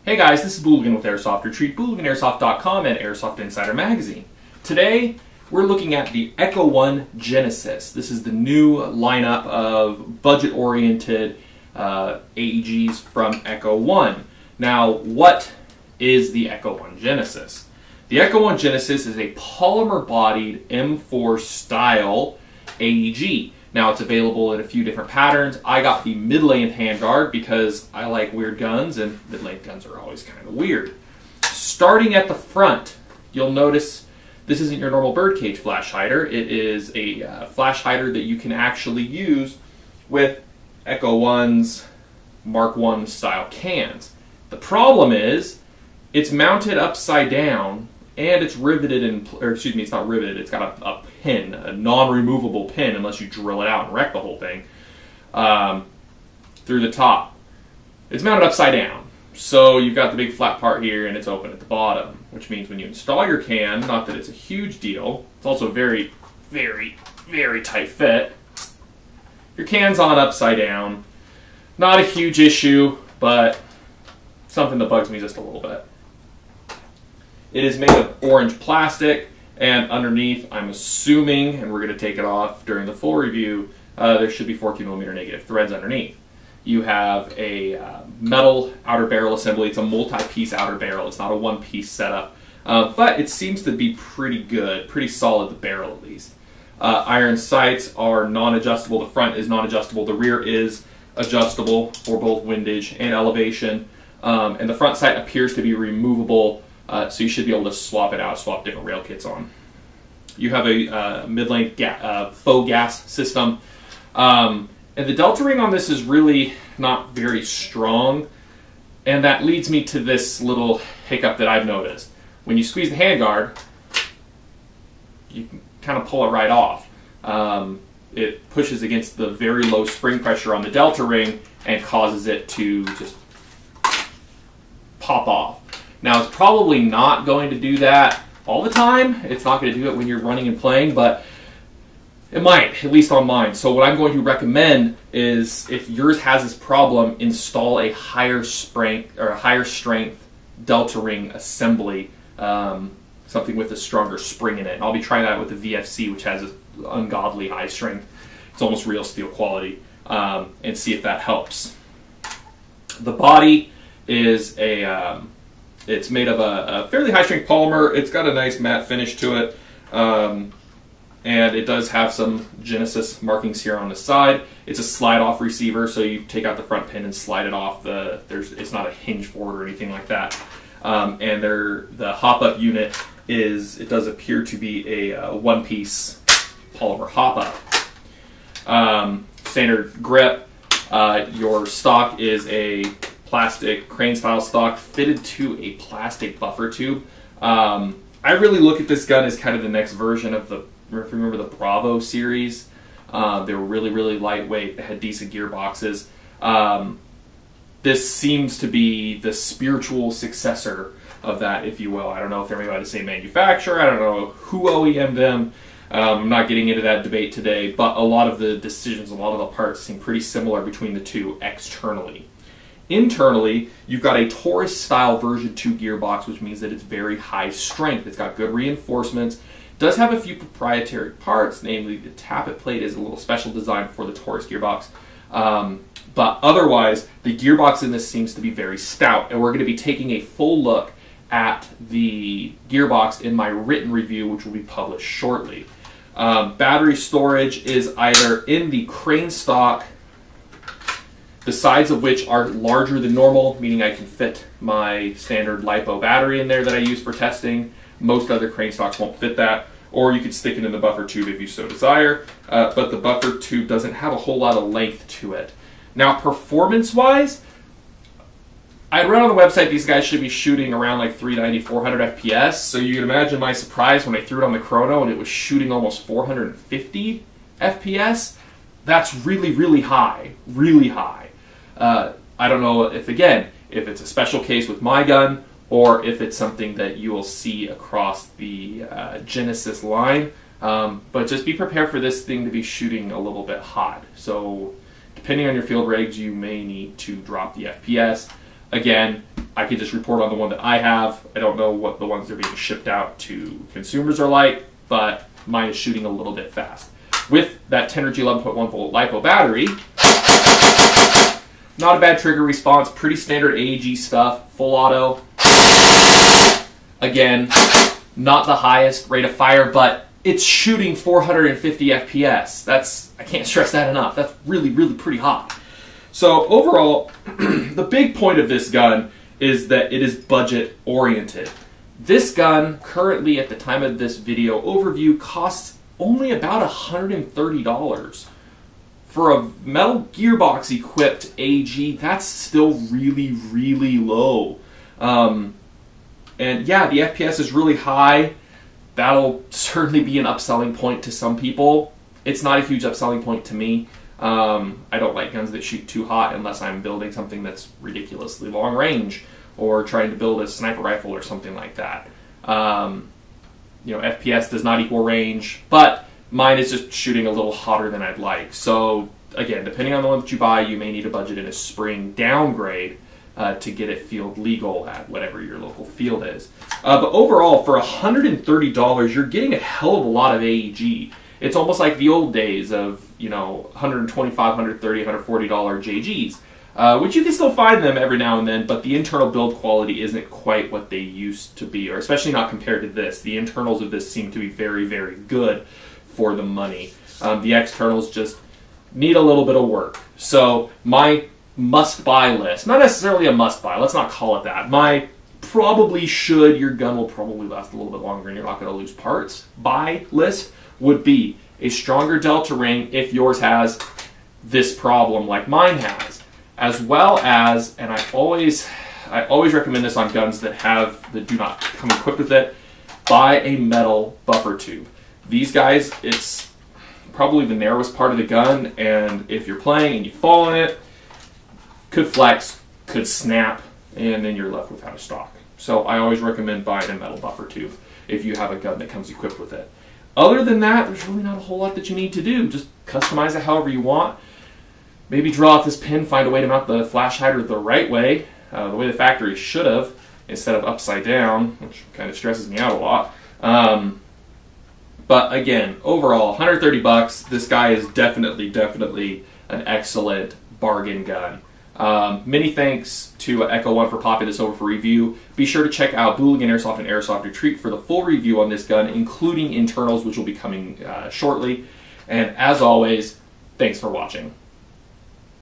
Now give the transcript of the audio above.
Hey guys, this is Booligan with Airsoft Retreat, BooliganAirsoft.com and Airsoft Insider Magazine. Today, we're looking at the Echo 1 Genesis. This is the new lineup of budget-oriented AEGs from Echo 1. Now, what is the Echo 1 Genesis? The Echo 1 Genesis is a polymer-bodied M4 style AEG. Now, it's available in a few different patterns. I got the mid-length handguard because I like weird guns, and mid-length guns are always kind of weird. Starting at the front, you'll notice this isn't your normal birdcage flash hider. It is a flash hider that you can actually use with Echo 1's Mark I style cans. The problem is, it's mounted upside down, and it's riveted in, or excuse me, it's not riveted, it's got a pin, a non-removable pin, unless you drill it out and wreck the whole thing, through the top. It's mounted upside down. So you've got the big flat part here, and it's open at the bottom, which means when you install your can, not that it's a huge deal, it's also very, very, very tight fit. Your can's on upside down. Not a huge issue, but something that bugs me just a little bit. It is made of orange plastic, and underneath, I'm assuming, and we're going to take it off during the full review, there should be 14mm negative threads underneath. You have a metal outer barrel assembly. It's a multi-piece outer barrel. It's not a one-piece setup, but it seems to be pretty good, pretty solid, the barrel at least. Iron sights are non-adjustable. The front is non-adjustable. The rear is adjustable for both windage and elevation, and the front sight appears to be removable. So you should be able to swap it out, swap different rail kits on. You have a mid-length faux gas system. And the delta ring on this is really not very strong. And that leads me to this little hiccup that I've noticed. When you squeeze the handguard, you can kind of pull it right off. It pushes against the very low spring pressure on the delta ring and causes it to just pop off. Now, it's probably not going to do that all the time. It's not going to do it when you're running and playing, but it might, at least on mine. So what I'm going to recommend is, if yours has this problem, install a higher strength delta ring assembly, something with a stronger spring in it. And I'll be trying that with the VFC, which has an ungodly high strength. It's almost real steel quality, and see if that helps. The body is it's made of a fairly high-strength polymer. It's got a nice matte finish to it, and it does have some Genesis markings here on the side. It's a slide-off receiver, so you take out the front pin and slide it off. It's not a hinge for it or anything like that. And the hop-up unit it does appear to be a one-piece polymer hop-up. Standard grip. Your stock is a plastic crane style stock fitted to a plastic buffer tube. I really look at this gun as kind of the next version of if you remember the Bravo series. They were really, really lightweight. They had decent gearboxes. This seems to be the spiritual successor of that, if you will. I don't know if they're made by the same manufacturer. I don't know who OEM'd them. I'm not getting into that debate today, but a lot of the decisions, a lot of the parts seem pretty similar between the two externally. Internally, you've got a Taurus-style version 2 gearbox, which means that it's very high strength. It's got good reinforcements. It does have a few proprietary parts, namely the tappet plate is a little special design for the Taurus gearbox. But otherwise, the gearbox in this seems to be very stout, and we're going to be taking a full look at the gearbox in my written review, which will be published shortly. Battery storage is either in the crane stock, the sides of which are larger than normal, meaning I can fit my standard LiPo battery in there that I use for testing. Most other crane stocks won't fit that, or you could stick it in the buffer tube if you so desire, but the buffer tube doesn't have a whole lot of length to it. Now, performance-wise, I read on the website these guys should be shooting around like 390, 400 FPS, so you can imagine my surprise when I threw it on the chrono and it was shooting almost 450 FPS. That's really, really high, really high. I don't know if it's a special case with my gun, or if it's something that you will see across the Genesis line, but just be prepared for this thing to be shooting a little bit hot. So depending on your field regs, you may need to drop the FPS. Again, I can just report on the one that I have. I don't know what the ones that are being shipped out to consumers are like, but mine is shooting a little bit fast. With that 10G 11.1 volt LiPo battery, not a bad trigger response, pretty standard AEG stuff, full auto. Again, not the highest rate of fire, but it's shooting 450 FPS. I can't stress that enough. That's really, really pretty hot. So overall, the big point of this gun is that it is budget oriented. This gun, currently at the time of this video overview, costs only about $130. For a metal gearbox equipped AEG, that's still really, really low. And yeah, the FPS is really high. That'll certainly be an upselling point to some people. It's not a huge upselling point to me. I don't like guns that shoot too hot unless I'm building something that's ridiculously long range or trying to build a sniper rifle or something like that. FPS does not equal range, but mine is just shooting a little hotter than I'd like. So again, depending on the one that you buy, you may need a budget in a spring downgrade to get it field legal at whatever your local field is. But overall, for $130, you're getting a hell of a lot of AEG. It's almost like the old days of, $125, $130, $140 JGs, which you can still find them every now and then, but the internal build quality isn't quite what they used to be, or especially not compared to this. The internals of this seem to be very, very good for the money. The externals just need a little bit of work. So my must-buy list, not necessarily a must-buy, let's not call it that. My probably should, your gun will probably last a little bit longer and you're not going to lose parts, buy list would be a stronger delta ring if yours has this problem like mine has, as well as, and I always recommend this on guns that do not come equipped with it, buy a metal buffer tube. These guys, it's probably the narrowest part of the gun, and if you're playing and you fall on it, could flex, could snap, and then you're left without a stock. So I always recommend buying a metal buffer tube if you have a gun that comes equipped with it. Other than that, there's really not a whole lot that you need to do. Just customize it however you want. Maybe draw out this pin, find a way to mount the flash hider the right way, the way the factory should have, instead of upside down, which kind of stresses me out a lot. But again, overall, 130 bucks. This guy is definitely an excellent bargain gun. Many thanks to Echo One for popping this over for review. Be sure to check out Booligan Airsoft and Airsoft Retreat for the full review on this gun, including internals, which will be coming shortly. And as always, thanks for watching.